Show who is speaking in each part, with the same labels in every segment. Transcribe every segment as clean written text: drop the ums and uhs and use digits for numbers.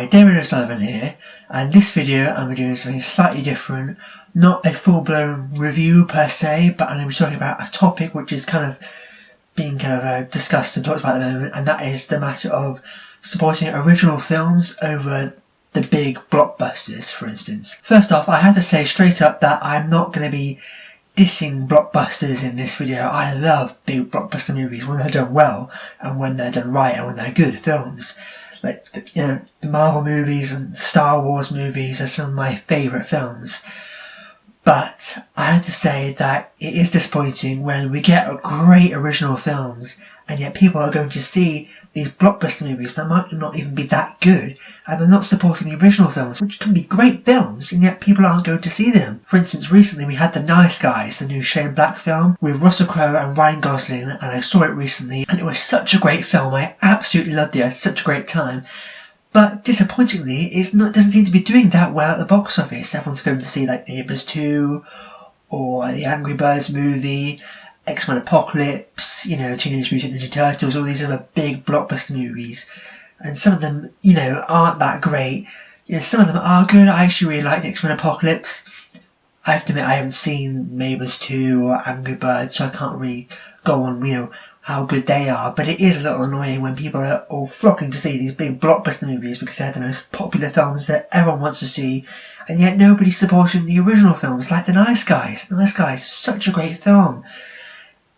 Speaker 1: David O'Sullivan here, and this video I'm going to be doing something slightly different. Not a full-blown review per se, but I'm going to be talking about a topic which is being discussed and talked about at the moment, and that is the matter of supporting original films over the big blockbusters, for instance. First off, I have to say straight up that I'm not going to be dissing blockbusters in this video. I love big blockbuster movies when they're done well, and when they're done right, and when they're good films. Like, the Marvel movies and Star Wars movies are some of my favourite films. But I have to say that it is disappointing when we get great original films and yet people are going to see these blockbuster movies that might not even be that good, and they're not supporting the original films, which can be great films, and yet people aren't going to see them. For instance, recently we had The Nice Guys, the new Shane Black film with Russell Crowe and Ryan Gosling, and I saw it recently and it was such a great film. I absolutely loved it. I had such a great time. But disappointingly, it doesn't seem to be doing that well at the box office. Everyone's going to see like Neighbours 2 or the Angry Birds movie, X-Men Apocalypse, Teenage Mutant Ninja Turtles, all these other big blockbuster movies. And some of them, aren't that great. Some of them are good. I actually really liked X-Men Apocalypse. I have to admit I haven't seen Neighbours 2 or Angry Birds, so I can't really go on, how good they are. But it is a little annoying when people are all flocking to see these big blockbuster movies because they're the most popular films that everyone wants to see, and yet nobody's supporting the original films, like The Nice Guys. The Nice Guys is such a great film.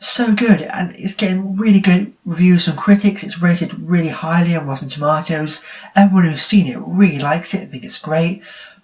Speaker 1: So good, and it's getting really good reviews from critics. It's rated really highly on Rotten Tomatoes. Everyone who's seen it really likes it, I think it's great.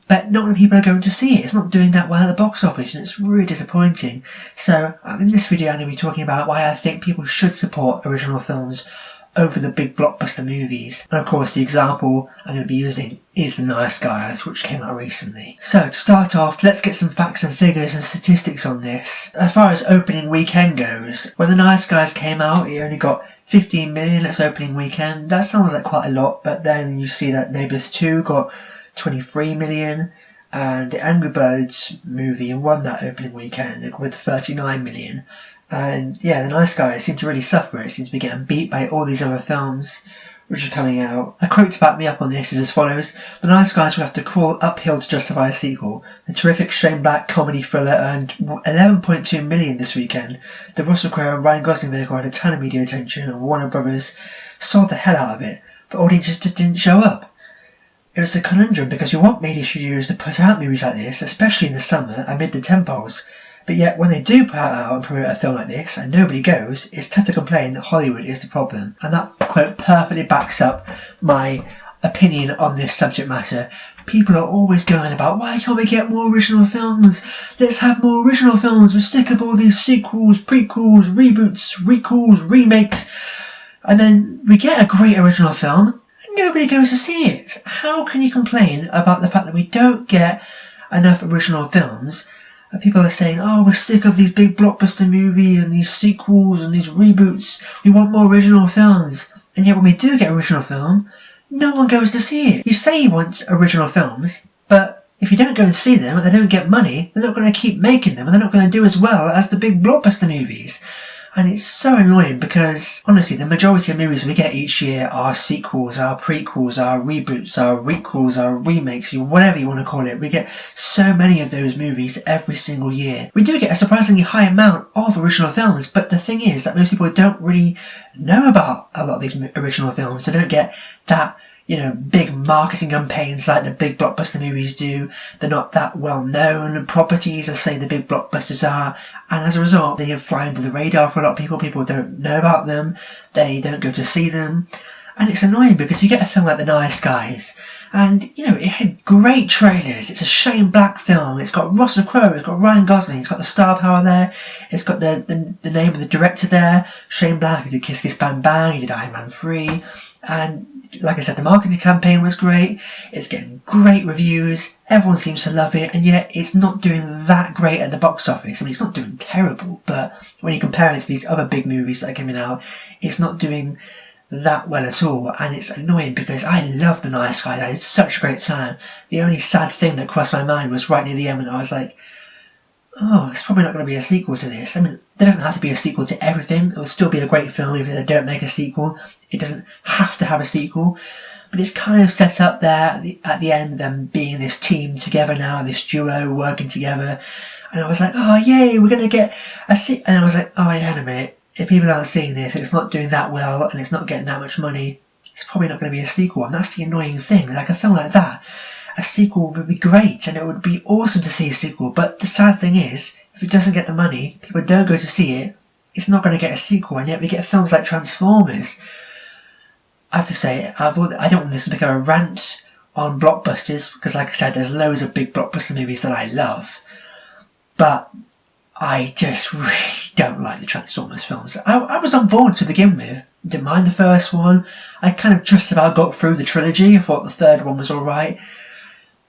Speaker 1: But not many people are going to see it. It's not doing that well at the box office, and it's really disappointing. So, in this video I'm going to be talking about why I think people should support original films over the big blockbuster movies. And of course the example I'm going to be using is The Nice Guys, which came out recently. So to start off, let's get some facts and figures and statistics on this. As far as opening weekend goes, when The Nice Guys came out, it only got 15 million its opening weekend. That sounds like quite a lot, but then you see that Neighbours 2 got 23 million, and the Angry Birds movie won that opening weekend with 39 million. And yeah, The Nice Guys seem to really suffer. It seems to be getting beat by all these other films which are coming out. A quote to back me up on this is as follows: "The Nice Guys will have to crawl uphill to justify a sequel. The terrific Shane Black comedy thriller earned 11.2 million this weekend. The Russell Crowe and Ryan Gosling vehicle had a ton of media attention, and Warner Brothers sold the hell out of it, but audiences just didn't show up. It was a conundrum because we want media studios to put out movies like this, especially in the summer amid the tentpoles. But yet when they do put out and promote a film like this and nobody goes, it's tough to complain that Hollywood is the problem." And that quote perfectly backs up my opinion on this subject matter. People are always going about, why can't we get more original films? Let's have more original films. We're sick of all these sequels, prequels, reboots, recalls, remakes. And then we get a great original film, nobody goes to see it. How can you complain about the fact that we don't get enough original films? And people are saying, oh, we're sick of these big blockbuster movies and these sequels and these reboots. We want more original films. And yet when we do get original film, no one goes to see it. You say you want original films, but if you don't go and see them and they don't get money, they're not going to keep making them, and they're not going to do as well as the big blockbuster movies. And it's so annoying because, honestly, the majority of movies we get each year are sequels, are prequels, are reboots, are recalls, are remakes, whatever you want to call it. We get so many of those movies every single year. We do get a surprisingly high amount of original films, but the thing is that most people don't really know about a lot of these original films. They don't get that big marketing campaigns like the big blockbuster movies do. They're not that well known properties as say the big blockbusters are, and as a result they fly under the radar for a lot of people. People don't know about them, they don't go to see them, and it's annoying because you get a film like The Nice Guys and it had great trailers. It's a Shane Black film, it's got Russell Crowe, it's got Ryan Gosling, it's got the star power there, it's got the name of the director there, Shane Black, who did Kiss Kiss Bang Bang, he did Iron Man 3, and like I said, the marketing campaign was great, it's getting great reviews, everyone seems to love it, and yet it's not doing that great at the box office. I mean, it's not doing terrible, but when you compare it to these other big movies that are coming out, it's not doing that well at all, and it's annoying because I love The Nice Guys. I had such a great time. The only sad thing that crossed my mind was right near the end when I was like, oh, it's probably not going to be a sequel to this. I mean, there doesn't have to be a sequel to everything. It will still be a great film even if they don't make a sequel. It doesn't have to have a sequel. But it's kind of set up there at the end, them being this team together now, this duo working together. And I was like, oh yay, we're going to get a sequel. And I was like, oh yeah, in a minute. If people aren't seeing this, it's not doing that well, and it's not getting that much money, it's probably not going to be a sequel. And that's the annoying thing. Like a film like that, a sequel would be great, and it would be awesome to see a sequel. But the sad thing is, if it doesn't get the money, people don't go to see it, it's not going to get a sequel. And yet we get films like Transformers. I have to say, I don't want this to become a rant on blockbusters, because like I said, there's loads of big blockbuster movies that I love. But I just really don't like the Transformers films. I was on board to begin with. Didn't mind the first one. I kind of just about got through the trilogy. I thought the third one was alright.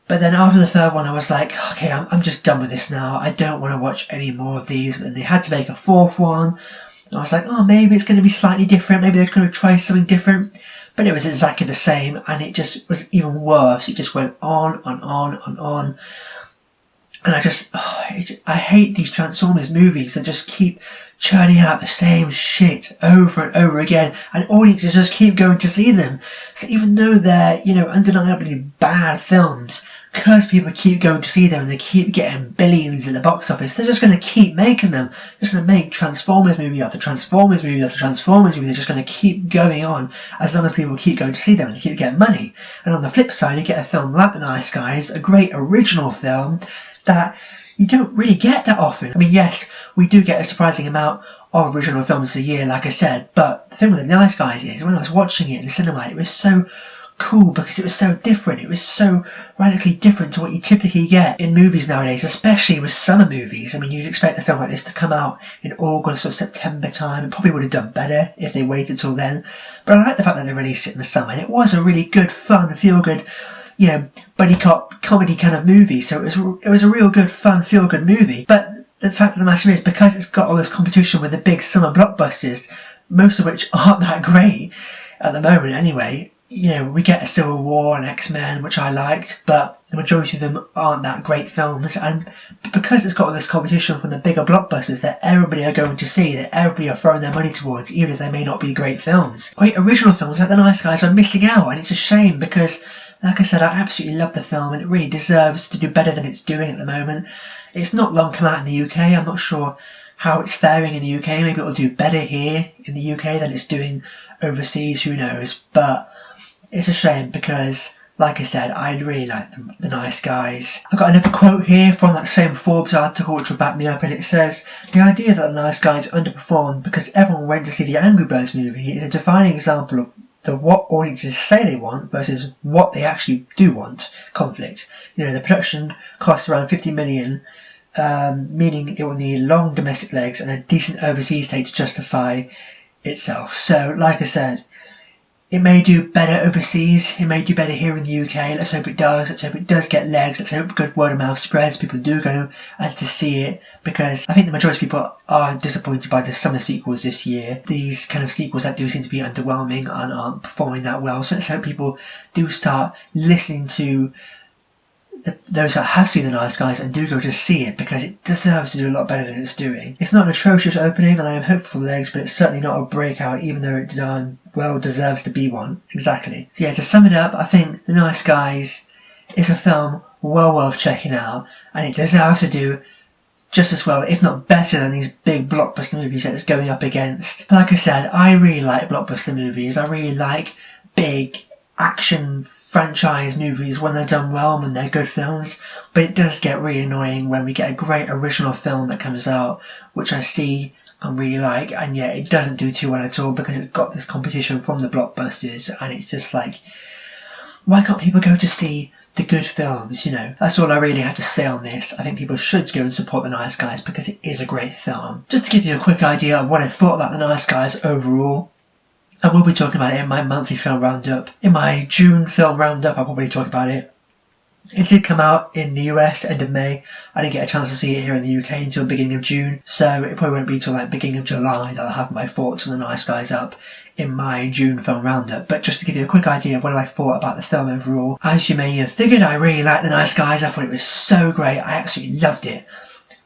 Speaker 1: But then after the third one, I was like, okay, I'm just done with this now. I don't want to watch any more of these. But then they had to make a fourth one. And I was like, oh, maybe it's going to be slightly different. Maybe they're going to try something different. But it was exactly the same. And it just was even worse. It just went on and on and on. And I hate these Transformers movies that just keep churning out the same shit over and over again, and audiences just keep going to see them. So even though they're, undeniably bad films, because people keep going to see them and they keep getting billions at the box office, they're just going to keep making them. They're just going to make Transformers movie after Transformers movie after Transformers movie. They're just going to keep going on as long as people keep going to see them and keep getting money. And on the flip side, you get a film like The Nice Guys, a great original film that you don't really get that often. I mean, yes, we do get a surprising amount of original films a year, like I said, but the thing with The Nice Guys is, when I was watching it in the cinema, it was so cool because it was so different. It was so radically different to what you typically get in movies nowadays, especially with summer movies. I mean, you'd expect a film like this to come out in August or September time. It probably would have done better if they waited till then. But I like the fact that they released it in the summer, and it was a really good, fun, feel-good, buddy cop comedy kind of movie. So it was a real good, fun, feel-good movie. But the fact of the matter is, because it's got all this competition with the big summer blockbusters, most of which aren't that great at the moment anyway, we get a Civil War and X-Men, which I liked, but the majority of them aren't that great films. And because it's got all this competition from the bigger blockbusters that everybody are going to see, that everybody are throwing their money towards, even if they may not be great films, great original films like The Nice Guys are missing out. And it's a shame because, like I said, I absolutely love the film and it really deserves to do better than it's doing at the moment. It's not long come out in the UK. I'm not sure how it's faring in the UK. Maybe it'll do better here in the UK than it's doing overseas. Who knows? But it's a shame because, like I said, I really like the Nice Guys. I've got another quote here from that same Forbes article which will back me up, and it says, "The idea that The Nice Guys underperformed because everyone went to see the Angry Birds movie is a defining example of what audiences say they want versus what they actually do want conflict. The production costs around 50 million, meaning it will need long domestic legs and a decent overseas take to justify itself." So, like I said, it may do better overseas, it may do better here in the UK, let's hope it does, let's hope it does get legs, let's hope good word of mouth spreads, people do go and to see it, because I think the majority of people are disappointed by the summer sequels this year. These kind of sequels that do seem to be underwhelming and aren't performing that well, so let's hope people do start listening to those that have seen The Nice Guys and do go to see it, because it deserves to do a lot better than it's doing. It's not an atrocious opening and I am hopeful for the legs, but it's certainly not a breakout, even though it well deserves to be one. Exactly. So yeah, to sum it up, I think The Nice Guys is a film well worth checking out, and it deserves to do just as well, if not better, than these big blockbuster movies that it's going up against. Like I said, I really like blockbuster movies. I really like big action franchise movies when they're done well and when they're good films, but it does get really annoying when we get a great original film that comes out, which I see and really like, and yet it doesn't do too well at all because it's got this competition from the blockbusters, and it's just like, why can't people go to see the good films? That's all I really have to say on this. I think people should go and support The Nice Guys because it is a great film. Just to give you a quick idea of what I thought about The Nice Guys overall, I will be talking about it in my monthly film roundup. In my June film roundup, I'll probably talk about it. It did come out in the US end of May. I didn't get a chance to see it here in the UK until the beginning of June, so it probably won't be till beginning of July that I'll have my thoughts on The Nice Guys up in my June film roundup. But just to give you a quick idea of what I thought about the film overall, as you may have figured, I really liked The Nice Guys. I thought it was so great. I absolutely loved it.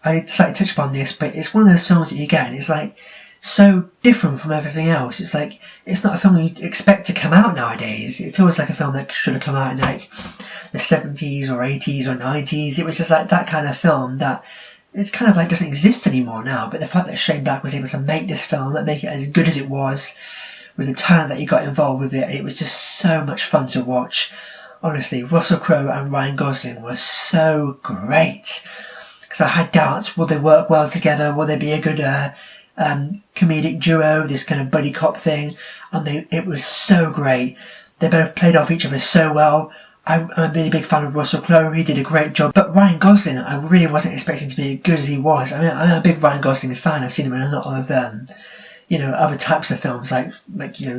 Speaker 1: I slightly touched upon this, but it's one of those films that you get and it's like so different from everything else. It's like, it's not a film you'd expect to come out nowadays. It feels like a film that should have come out in like the 70s or 80s or 90s. It was just like that kind of film that it's kind of like doesn't exist anymore now. But the fact that Shane Black was able to make this film and make it as good as it was, with the talent that he got involved with it, it was just so much fun to watch. Honestly, Russell Crowe and Ryan Gosling were so great. Because I had doubts, will they work well together? Will they be a good comedic duo, this kind of buddy cop thing? And it was so great. They both played off each other so well. I'm a really big fan of Russell Crowe, he did a great job. But Ryan Gosling, I really wasn't expecting to be as good as he was. I mean, I'm a big Ryan Gosling fan. I've seen him in a lot of other types of films, like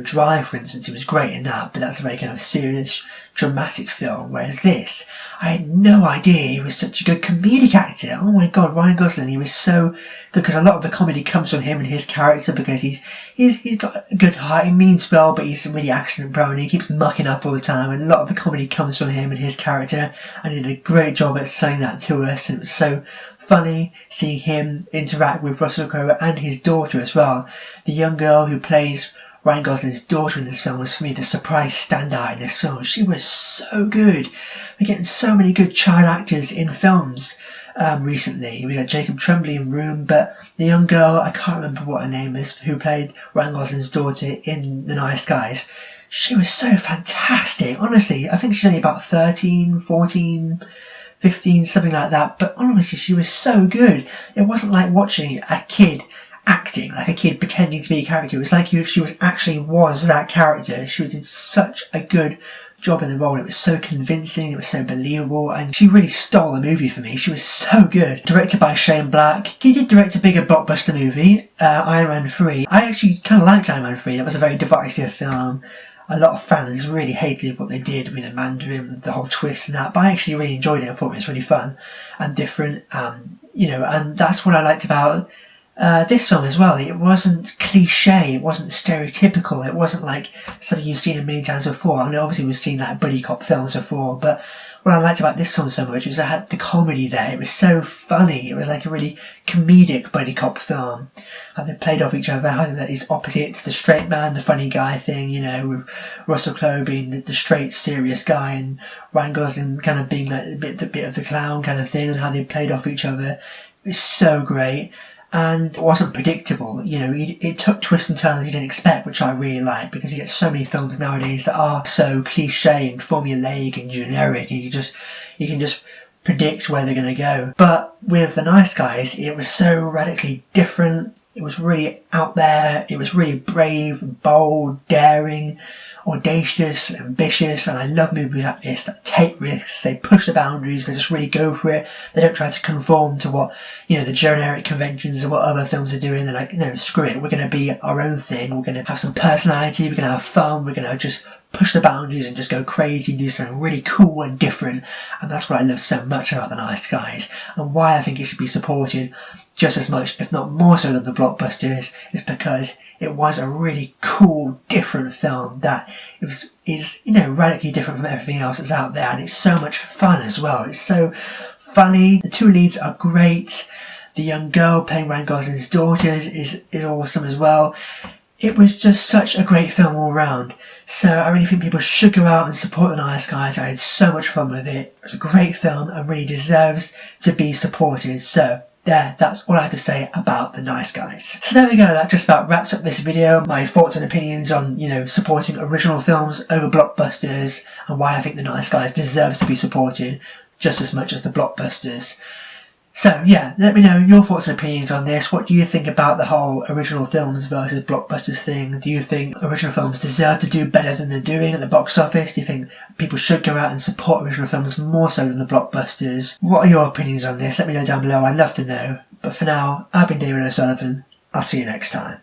Speaker 1: Drive, for instance. He was great in that, but that's a very kind of serious, dramatic film. Whereas this, I had no idea he was such a good comedic actor. Oh my god, Ryan Gosling, he was so good, because a lot of the comedy comes from him and his character, because he's got a good heart, he means well, but he's really accident prone, he keeps mucking up all the time, and a lot of the comedy comes from him and his character, and he did a great job at selling that to us, and it was so funny seeing him interact with Russell Crowe and his daughter as well. The young girl who plays Ryan Gosling's daughter in this film was, for me, the surprise standout in this film. She was so good. We're getting so many good child actors in films recently. We got Jacob Tremblay in Room, but the young girl, I can't remember what her name is, who played Ryan Gosling's daughter in The Nice Guys, she was so fantastic. Honestly, I think she's only about 13, 14... 15, something like that, but honestly, she was so good. It wasn't like watching a kid acting, like a kid pretending to be a character. It was like she was that character. She did such a good job in the role. It was so convincing, it was so believable, and she really stole the movie for me. She was so good. Directed by Shane Black. He did direct a bigger blockbuster movie, Iron Man 3. I actually kind of liked Iron Man 3. That was a very divisive film. A lot of fans really hated what they did with the Mandarin, the whole twist and that, but I actually really enjoyed it. I thought it was really fun and different, and that's what I liked about this film as well. It wasn't cliche, it wasn't stereotypical, it wasn't like something you've seen a million times before. I mean, obviously we've seen like buddy cop films before, but what I liked about this film so much was it had the comedy there. It was so funny. It was like a really comedic buddy cop film. How they played off each other, how these opposites, the straight man, the funny guy thing, with Russell Crowe being the straight, serious guy, and Ryan Gosling kind of being like the bit of the clown kind of thing, and how they played off each other. It was so great. And it wasn't predictable, it took twists and turns you didn't expect, which I really like, because you get so many films nowadays that are so cliche and formulaic and generic, and you can just predict where they're going to go. But with The Nice Guys, it was so radically different. It was really out there, it was really brave, bold, daring, audacious, ambitious, and I love movies like this that take risks, they push the boundaries, they just really go for it. They don't try to conform to what, the generic conventions of what other films are doing. They're like, no, screw it, we're going to be our own thing, we're going to have some personality, we're going to have fun, we're going to just push the boundaries and just go crazy and do something really cool and different. And that's what I love so much about The Nice Guys, and why I think it should be supported just as much, if not more so, than the Blockbusters, is because it was a really cool, different film that is radically different from everything else that's out there, and it's so much fun as well. It's so funny. The two leads are great. The young girl playing Ryan Gosling's daughter is awesome as well. It was just such a great film all round. So I really think people should go out and support The Nice Guys. I had so much fun with it. It was a great film and really deserves to be supported. So that's all I have to say about The Nice Guys. So there we go, that just about wraps up this video. My thoughts and opinions on, supporting original films over blockbusters, and why I think The Nice Guys deserves to be supported just as much as the blockbusters. So yeah, let me know your thoughts and opinions on this. What do you think about the whole original films versus blockbusters thing? Do you think original films deserve to do better than they're doing at the box office? Do you think people should go out and support original films more so than the blockbusters? What are your opinions on this? Let me know down below, I'd love to know. But for now, I've been David O'Sullivan. I'll see you next time.